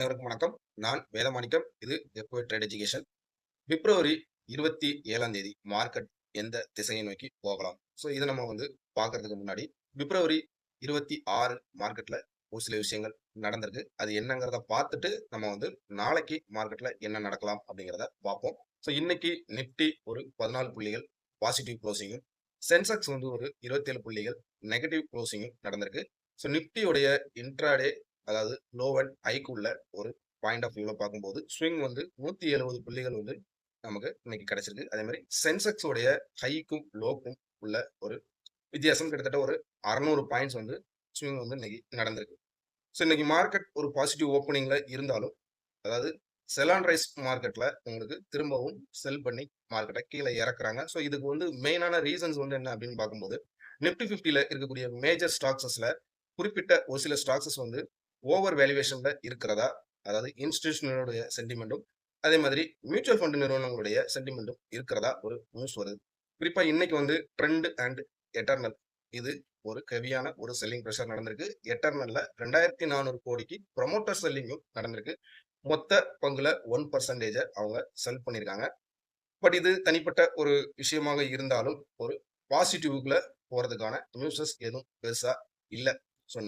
அனைவருக்கும் வணக்கம். நான் வேதமாணிக்கம். இது எக்கோ ட்ரேட் எஜுகேஷன். பிப்ரவரி 27ஆம் தேதி மார்க்கெட் எந்த திசையை நோக்கி போகலாம்? இத நம்ம பார்க்கறதுக்கு முன்னாடி பிப்ரவரி 26 மார்க்கெட்ல ஒரு சில விஷயங்கள் நடந்திருக்கு. அது என்னங்கிறத பார்த்துட்டு நம்ம நாளைக்கு மார்க்கெட்ல என்ன நடக்கலாம் அப்படிங்கிறத பார்ப்போம். இன்னைக்கு நிஃப்டி ஒரு 14 புள்ளிகள் பாசிட்டிவ் குளோசிங்கும், சென்செக்ஸ் ஒரு 27 புள்ளிகள் நெகட்டிவ் குளோசிங்கும் நடந்திருக்கு. நிஃப்டியுடைய இன்ட்ராடே அதாவது லோ அண்ட் ஹைக்குள்ள ஒரு பாயிண்ட் ஆஃப் வியூல பார்க்கும்போது ஸ்விங் 170 புள்ளிகள் நமக்கு இன்னைக்கு கிடைச்சிருக்கு. அதே மாதிரி சென்செக்ஸ் உடைய ஹைக்கும் லோக்கும் உள்ள ஒரு வித்தியாசம் கிட்டத்தட்ட ஒரு 600 பாயிண்ட்ஸ் ஸ்விங் இன்னைக்கு நடந்திருக்கு. இன்னைக்கு மார்க்கெட் ஒரு பாசிட்டிவ் ஓப்பனிங்ல இருந்தாலும், அதாவது செல் ஆன் ரைஸ் மார்க்கெட்ல உங்களுக்கு திரும்பவும் செல் பண்ணி மார்க்கெட்டை கீழே இறக்குறாங்க. இதுக்கு மெயினான ரீசன்ஸ் என்ன அப்படின்னு பார்க்கும்போது, நிப்டி 50ல இருக்கக்கூடிய மேஜர் ஸ்டாக்ஸஸ்ல குறிப்பிட்ட ஒரு சில ஸ்டாக்ஸஸ் ஓவர் வேல்யூவேஷன்ல இருக்கிறதா, அதாவது இன்ஸ்டிடியூஷனலுடைய சென்டிமெண்ட்டும், அதே மாதிரி மியூச்சுவல் ஃபண்ட் நிறுவனங்களுடைய சென்டிமெண்ட்டும் இருக்கிறதா ஒரு நியூஸ் வருது. குறிப்பா இன்னைக்கு ட்ரெண்ட் அண்ட் எட்டர்னல் இது ஒரு ஹெவியான ஒரு செல்லிங் பிரஷர் நடந்திருக்கு. எட்டர்னல்ல 2400 கோடிக்கு ப்ரொமோட்டர் செல்லிங்கும் நடந்திருக்கு. மொத்த பங்குல 1% அவங்க செல் பண்ணியிருக்காங்க. பட் இது தனிப்பட்ட ஒரு விஷயமாக இருந்தாலும் ஒரு பாசிட்டிவ்க்குள்ள போறதுக்கான நியூஸஸ் எதுவும் பெருசா இல்ல.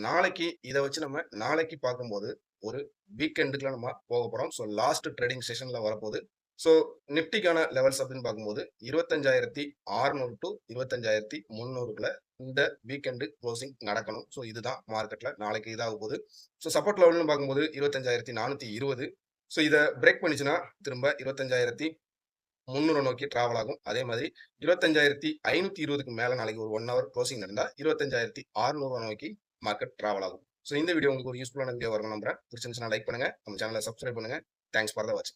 நாளைக்கு இத வச்சு நம்ம நாளைக்கு பார்க்கும்போது ஒரு வீக்கெண்டுக்குள்ள நம்ம போக போறோம். லாஸ்ட் ட்ரேடிங் செஷன்ல வரப்போகுது. ஸோ நிப்டிக்கான லெவல்ஸ் அப்படின்னு பார்க்கும்போது 25,600 டு 25,300க்குள்ள இந்த வீக்கெண்டு க்ளோசிங் நடக்கணும். இதுதான் மார்க்கெட்ல நாளைக்கு இதாக போகுது. சப்போர்ட் லெவல்னு பார்க்கும்போது 25,420. இத பிரேக் பண்ணிச்சுன்னா திரும்ப 25,300 நோக்கி டிராவல் ஆகும். அதே மாதிரி 25,520க்கு மேல நாளைக்கு ஒரு 1 ஹவர் க்ளோசிங் நடந்தா 25,600 நோக்கி மார்க்கெட் டிராவல் ஆகும். இந்த வீடியோ உங்களுக்கு ஒரு யூஸ்ஃபுல்லான வீடியோ வரணும் நம்புறேன். பிடிச்சிருந்துச்சுன்னா லைக் பண்ணுங்க. நம்ம சேனலை சப்ஸ்கிரைப் பண்ணுங்க. Thanks for the watch.